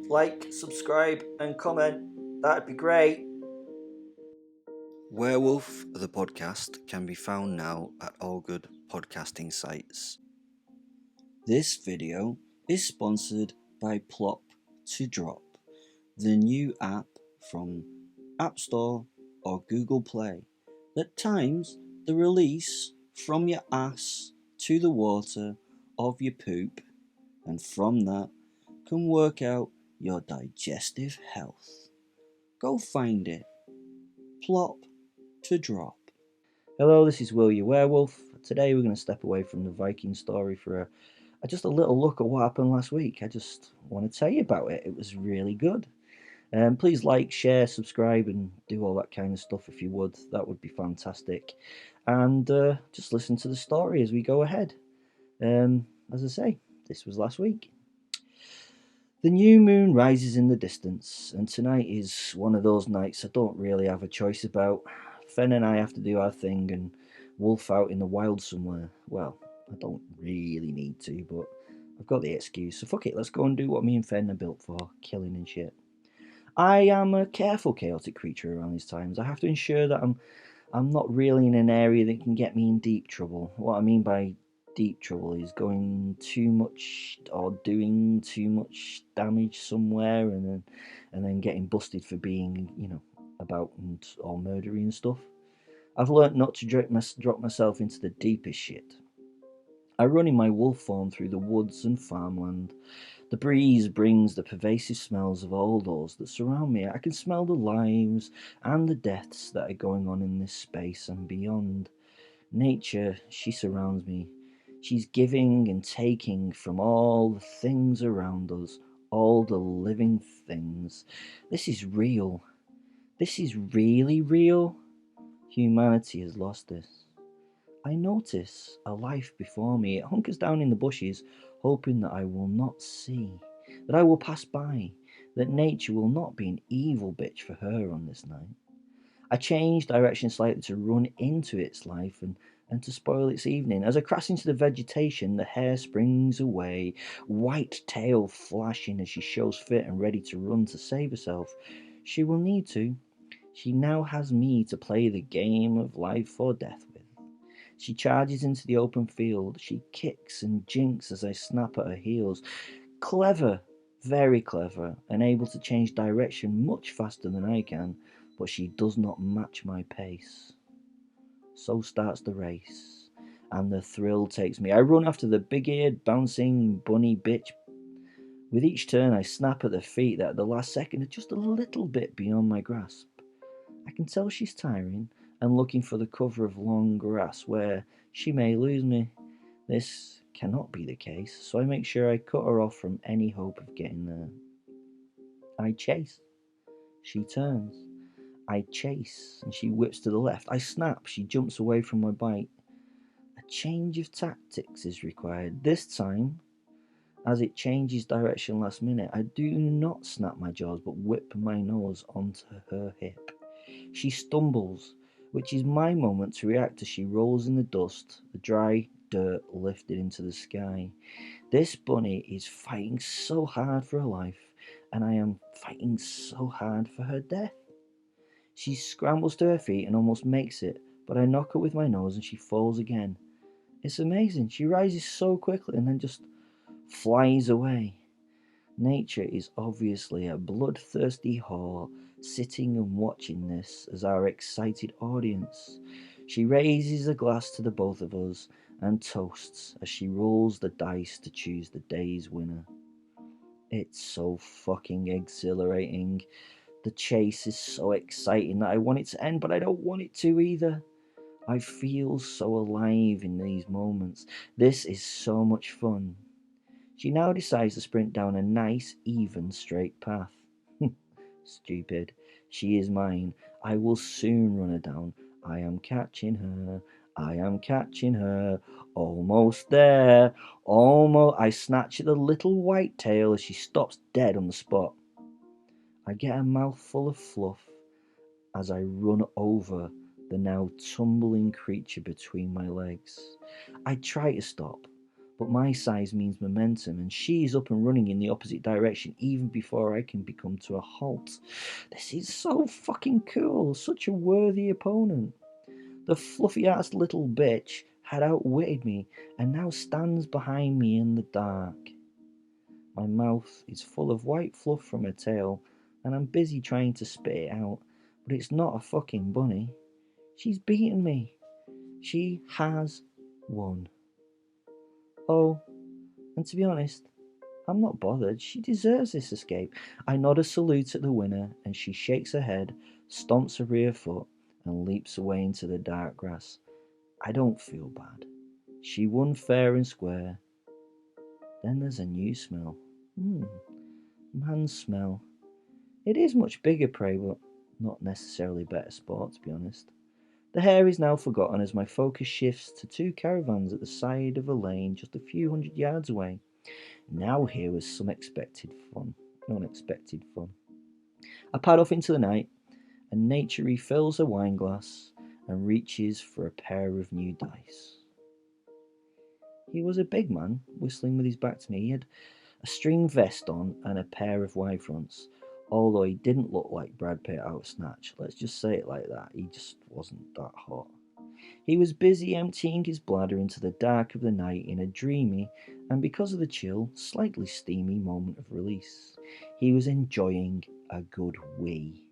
like, subscribe, and comment. That'd be great. Werewolf the Podcast can be found now at all good podcasting sites. This video is sponsored by Plop to Drop, the new app from App Store or Google Play that times the release from your ass to the water of your poop, and from that can work out your digestive health. Go find it. Plop to Drop. Hello, this is Will, your werewolf. Today we're going to step away from the Viking story for just a little look at what happened last week. I just want to tell you about it. It was really good. Please like, share, subscribe, and do all that kind of stuff if you would. That would be fantastic. And just listen to the story as we go ahead. As I say, this was last week. The new moon rises in the distance, and tonight is one of those nights I don't really have a choice about. Fen and I have to do our thing and wolf out in the wild somewhere. Well, I don't really need to, but I've got the excuse. So fuck it, let's go and do what me and Fen are built for, killing and shit. I am a careful, chaotic creature around these times. I have to ensure that I'm not really in an area that can get me in deep trouble. What I mean by deep trouble is going too much or doing too much damage somewhere and then getting busted for being, about and all murdery and stuff. I've learnt not to drop myself into the deepest shit. I run in my wolf form through the woods and farmland. The breeze brings the pervasive smells of all those that surround me. I can smell the lives and the deaths that are going on in this space and beyond. Nature, she surrounds me. She's giving and taking from all the things around us, all the living things. This is real. This is really real. Humanity has lost this. I notice a life before me. It hunkers down in the bushes, hoping that I will not see, that I will pass by, that nature will not be an evil bitch for her on this night. I change direction slightly to run into its life and to spoil its evening. As I crash into the vegetation, the hare springs away, white tail flashing as she shows fit and ready to run to save herself. She will need to. She now has me to play the game of life or death with. She charges into the open field. She kicks and jinks as I snap at her heels. Clever, very clever, and able to change direction much faster than I can, but she does not match my pace. So starts the race, and the thrill takes me. I run after the big-eared, bouncing bunny bitch. With each turn, I snap at the feet that at the last second are just a little bit beyond my grasp. I can tell she's tiring and looking for the cover of long grass where she may lose me. This cannot be the case, so I make sure I cut her off from any hope of getting there. I chase. She turns. I chase, and she whips to the left. I snap. She jumps away from my bite. A change of tactics is required. This time, as it changes direction last minute, I do not snap my jaws, but whip my nose onto her hip. She stumbles, which is my moment to react as she rolls in the dust, the dry dirt lifted into the sky. This bunny is fighting so hard for her life, and I am fighting so hard for her death. She scrambles to her feet and almost makes it, but I knock her with my nose and she falls again. It's amazing. She rises so quickly and then just flies away. Nature is obviously a bloodthirsty whore, sitting and watching this as our excited audience. She raises a glass to the both of us and toasts as she rolls the dice to choose the day's winner. It's so fucking exhilarating. The chase is so exciting that I want it to end, but I don't want it to either. I feel so alive in these moments. This is so much fun. She now decides to sprint down a nice, even, straight path. Stupid. She is mine. I will soon run her down. I am catching her. I am catching her. Almost there. Almost. I snatch at the little white tail as she stops dead on the spot. I get a mouthful of fluff as I run over the now tumbling creature between my legs. I try to stop, But my size means momentum, and she's up and running in the opposite direction even before I can become to a halt. This is so fucking cool, such a worthy opponent. The fluffy-ass little bitch had outwitted me and now stands behind me in the dark. My mouth is full of white fluff from her tail, and I'm busy trying to spit it out, but it's not a fucking bunny. She's beaten me. She has won. Oh, and to be honest, I'm not bothered. She deserves this escape. I nod a salute at the winner, and she shakes her head, stomps her rear foot, and leaps away into the dark grass. I don't feel bad. She won fair and square. Then there's a new smell. Man's smell. It is much bigger prey, but not necessarily better sport, to be honest. The hare is now forgotten as my focus shifts to two caravans at the side of a lane just a few hundred yards away. Now here was some unexpected fun. I pad off into the night, and nature refills her wine glass and reaches for a pair of new dice. He was a big man, whistling with his back to me. He had a string vest on and a pair of wide fronts, although he didn't look like Brad Pitt out of Snatch. Let's just say it like that. He just wasn't that hot. He was busy emptying his bladder into the dark of the night in a dreamy, and because of the chill, slightly steamy moment of release. He was enjoying a good wee.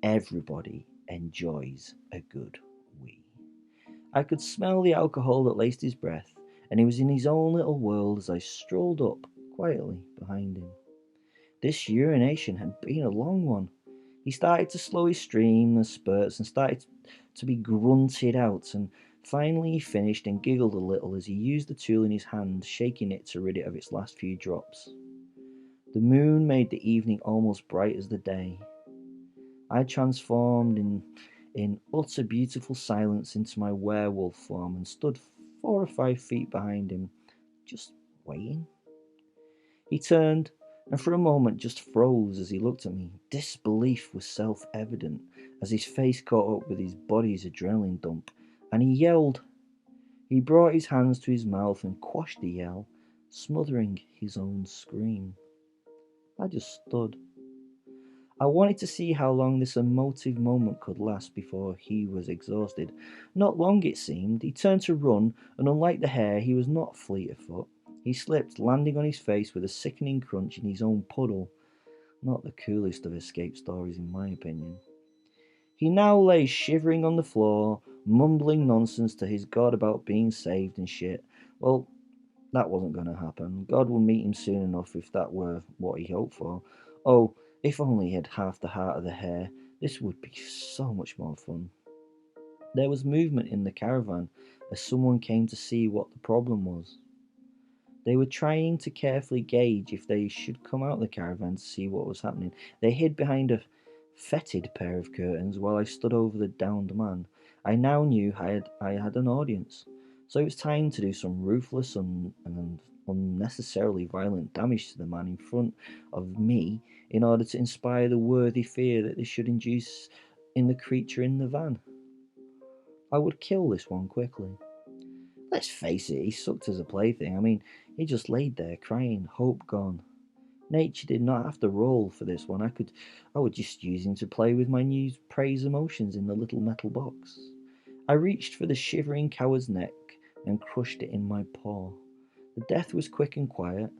Everybody enjoys a good wee. I could smell the alcohol that laced his breath, and he was in his own little world as I strolled up quietly behind him. This urination had been a long one. He started to slow his stream and spurts and started to be grunted out, and finally he finished and giggled a little as he used the tool in his hand, shaking it to rid it of its last few drops. The moon made the evening almost bright as the day. I transformed in utter beautiful silence into my werewolf form and stood 4 or 5 feet behind him, just waiting. He turned and for a moment just froze as he looked at me. Disbelief was self-evident as his face caught up with his body's adrenaline dump, and he yelled. He brought his hands to his mouth and quashed the yell, smothering his own scream. I just stood. I wanted to see how long this emotive moment could last before he was exhausted. Not long, it seemed. He turned to run, and unlike the hare, he was not fleet of foot. He slipped, landing on his face with a sickening crunch in his own puddle. Not the coolest of escape stories, in my opinion. He now lay shivering on the floor, mumbling nonsense to his god about being saved and shit. Well, that wasn't going to happen. God will meet him soon enough if that were what he hoped for. Oh, if only he had half the heart of the hare, this would be so much more fun. There was movement in the caravan as someone came to see what the problem was. They were trying to carefully gauge if they should come out of the caravan to see what was happening. They hid behind a fetid pair of curtains while I stood over the downed man. I now knew I had an audience, so it was time to do some ruthless and unnecessarily violent damage to the man in front of me in order to inspire the worthy fear that this should induce in the creature in the van. I would kill this one quickly. Let's face it, he sucked as a plaything. I mean, he just laid there crying, hope gone. Nature did not have to roll for this one. I would just use him to play with my new praise emotions in the little metal box. I reached for the shivering coward's neck and crushed it in my paw. The death was quick and quiet,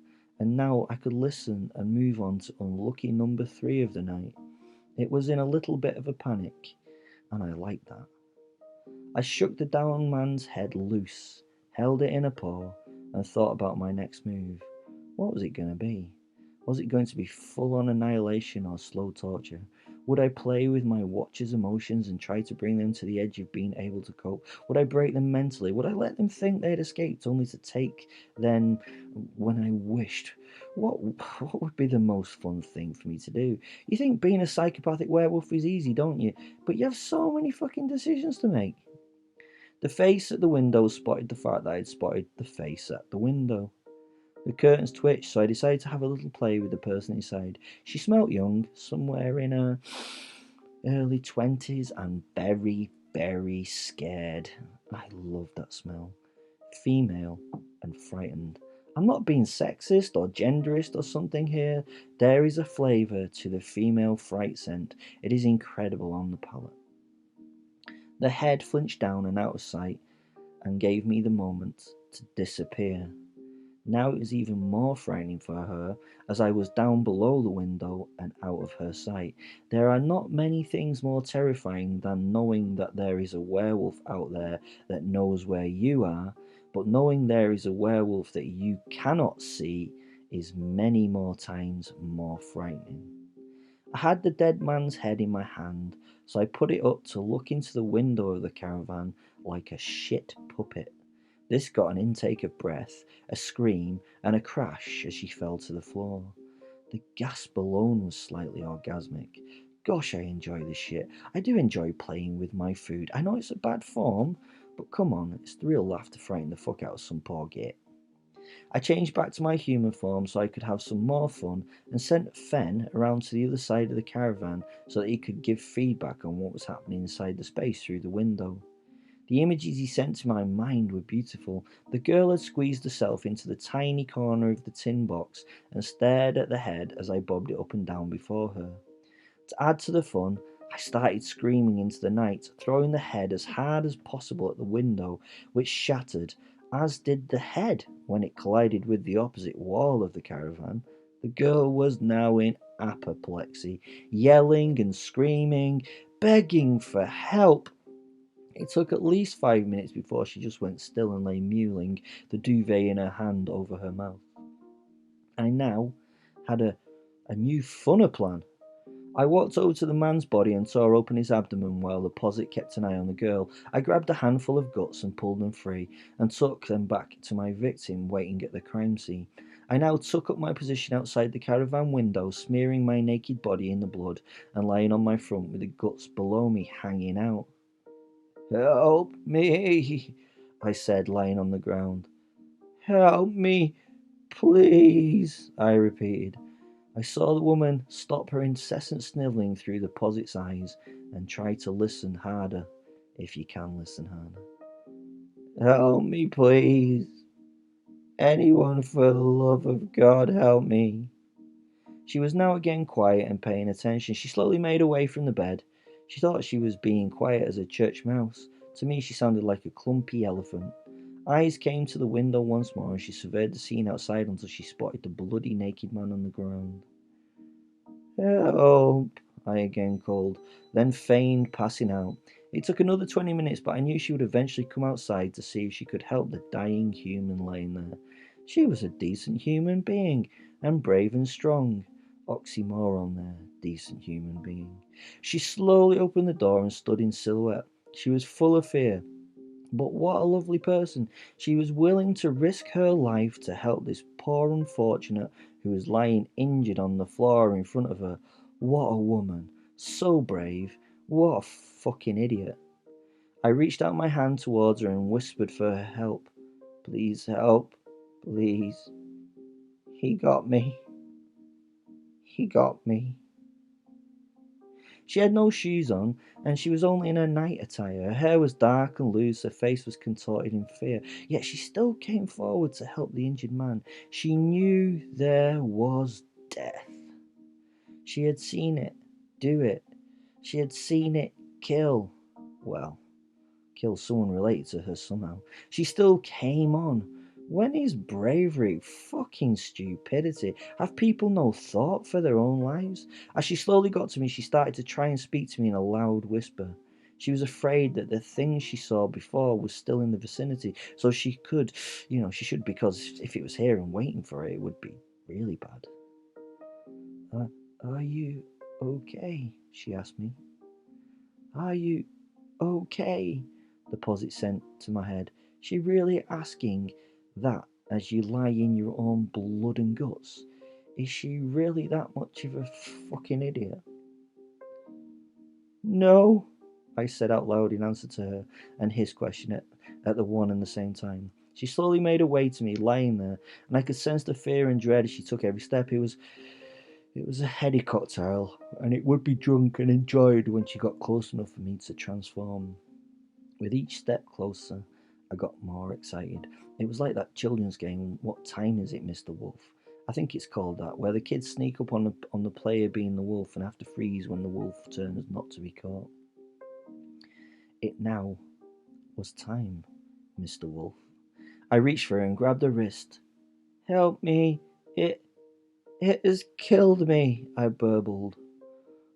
and now I could listen and move on to unlucky number 3 of the night. It was in a little bit of a panic, and I liked that. I shook the down man's head loose, held it in a paw, and thought about my next move. What was it going to be? Was it going to be full-on annihilation or slow torture? Would I play with my watcher's emotions and try to bring them to the edge of being able to cope? Would I break them mentally? Would I let them think they had escaped only to take then when I wished? What would be the most fun thing for me to do? You think being a psychopathic werewolf is easy, don't you? But you have so many fucking decisions to make. The face at the window spotted the fact that I had spotted the face at the window. The curtains twitched, so I decided to have a little play with the person inside. She smelt young, somewhere in her early 20s, and very, very scared. I loved that smell. female and frightened. I'm not being sexist or genderist or something here. There is a flavour to the female fright scent. It is incredible on the palate. The head flinched down and out of sight and gave me the moment to disappear. Now it was even more frightening for her, as I was down below the window and out of her sight. There are not many things more terrifying than knowing that there is a werewolf out there that knows where you are, but knowing there is a werewolf that you cannot see is many more times more frightening. I had the dead man's head in my hand, so I put it up to look into the window of the caravan like a shit puppet. This got an intake of breath, a scream, and a crash as she fell to the floor. The gasp alone was slightly orgasmic. Gosh, I enjoy this shit. I do enjoy playing with my food. I know it's a bad form, but come on, it's the real laugh to frighten the fuck out of some poor git. I changed back to my human form so I could have some more fun and sent Fen around to the other side of the caravan so that he could give feedback on what was happening inside the space through the window. The images he sent to my mind were beautiful. The girl had squeezed herself into the tiny corner of the tin box and stared at the head as I bobbed it up and down before her. To add to the fun, I started screaming into the night, throwing the head as hard as possible at the window, which shattered, as did the head when it collided with the opposite wall of the caravan. The girl was now in apoplexy, yelling and screaming, begging for help. It took at least 5 minutes before she just went still and lay mewling, the duvet in her hand over her mouth. I now had a new funner plan. I walked over to the man's body and tore open his abdomen while the posit kept an eye on the girl. I grabbed a handful of guts and pulled them free and took them back to my victim waiting at the crime scene. I now took up my position outside the caravan window, smearing my naked body in the blood and lying on my front with the guts below me hanging out. "Help me," I said, lying on the ground. "Help me, please," I repeated. I saw the woman stop her incessant snivelling through the posit's eyes and try to listen harder, if you can listen harder. "Help me, please. Anyone, for the love of God, help me." She was now again quiet and paying attention. She slowly made her way from the bed. She thought she was being quiet as a church mouse. To me, she sounded like a clumpy elephant. Eyes came to the window once more, and she surveyed the scene outside until she spotted the bloody naked man on the ground. "Help," I again called, then feigned passing out. It took another 20 minutes, but I knew she would eventually come outside to see if she could help the dying human lying there. She was a decent human being, and brave and strong. Oxymoron there, decent human being. She slowly opened the door and stood in silhouette. She was full of fear. But what a lovely person. She was willing to risk her life to help this poor unfortunate who was lying injured on the floor in front of her. What a woman. So brave. What a fucking idiot. I reached out my hand towards her and whispered for her help. "Please help. Please. He got me. He got me." She had no shoes on, and she was only in her night attire. Her hair was dark and loose, her face was contorted in fear, yet she still came forward to help the injured man. She knew there was death. She had seen it do it. She had seen it kill. Well, kill someone related to her somehow. She still came on. When is bravery fucking stupidity? Have people no thought for their own lives? As she slowly got to me, she started to try and speak to me in a loud whisper. She was afraid that the thing she saw before was still in the vicinity, so she could, she should, because if it was here and waiting for her, it would be really bad. Are you okay?" she asked me. "Are you okay?" the posit sent to my head. She really asking that as you lie in your own blood and guts? Is she really that much of a fucking idiot? "No," I said out loud in answer to her and his question at the one and the same time. She slowly made her way to me, lying there, and I could sense the fear and dread as she took every step. It was a heady cocktail, and it would be drunk and enjoyed when she got close enough for me to transform. With each step closer, I got more excited. It was like that children's game, What Time Is It, Mr. Wolf? I think it's called that, where the kids sneak up on the player being the wolf and have to freeze when the wolf turns not to be caught. It now was time, Mr. Wolf. I reached for her and grabbed her wrist. Help me! It it has killed me, I burbled.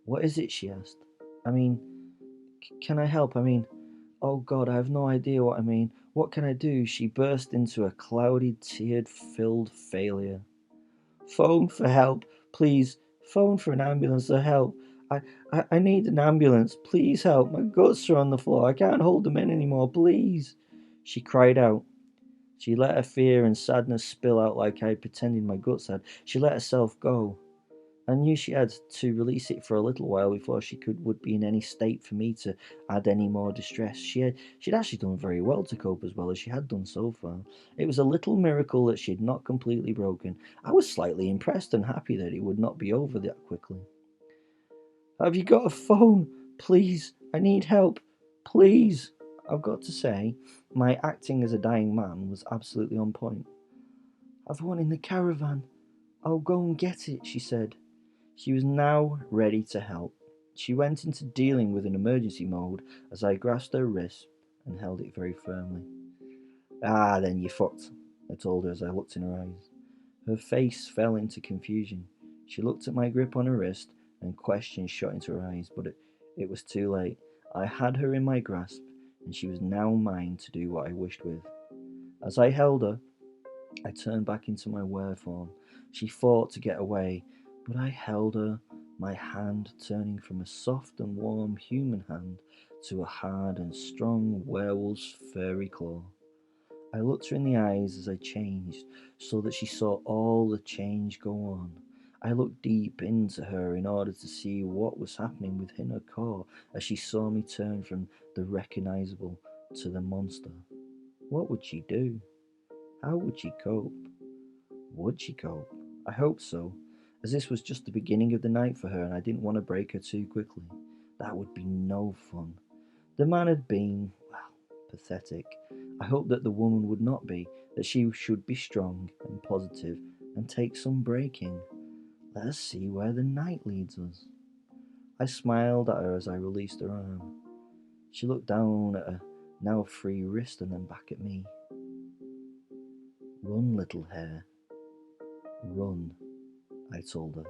What is it? She asked. I mean, can I help? I mean, oh God, I have no idea what I mean. What can I do? She burst into a cloudy, tear-filled failure. Phone for help, please. Phone for an ambulance to help. I need an ambulance. Please help. My guts are on the floor. I can't hold them in anymore. Please. She cried out. She let her fear and sadness spill out like I pretended my guts had. She let herself go. I knew she had to release it for a little while before she would be in any state for me to add any more distress. She'd actually done very well to cope as well as she had done so far. It was a little miracle that she'd not completely broken. I was slightly impressed and happy that it would not be over that quickly. Have you got a phone? Please, I need help. Please. I've got to say, my acting as a dying man was absolutely on point. I've one in the caravan. I'll go and get it, she said. She was now ready to help. She went into dealing with an emergency mode as I grasped her wrist and held it very firmly. Ah, then you fucked, I told her as I looked in her eyes. Her face fell into confusion. She looked at my grip on her wrist and question shot into her eyes, but it was too late. I had her in my grasp, and she was now mine to do what I wished with. As I held her, I turned back into my were form. She fought to get away, but I held her, my hand turning from a soft and warm human hand to a hard and strong werewolf's furry claw. I looked her in the eyes as I changed, so that she saw all the change go on. I looked deep into her in order to see what was happening within her core as she saw me turn from the recognizable to the monster. What would she do? How would she cope? Would she cope? I hoped so, as this was just the beginning of the night for her and I didn't want to break her too quickly. That would be no fun. The man had been, well, pathetic. I hoped that the woman would not be, that she should be strong and positive and take some breaking. Let us see where the night leads us. I smiled at her as I released her arm. She looked down at her now free wrist and then back at me. Run, little Hare. Run, I told her.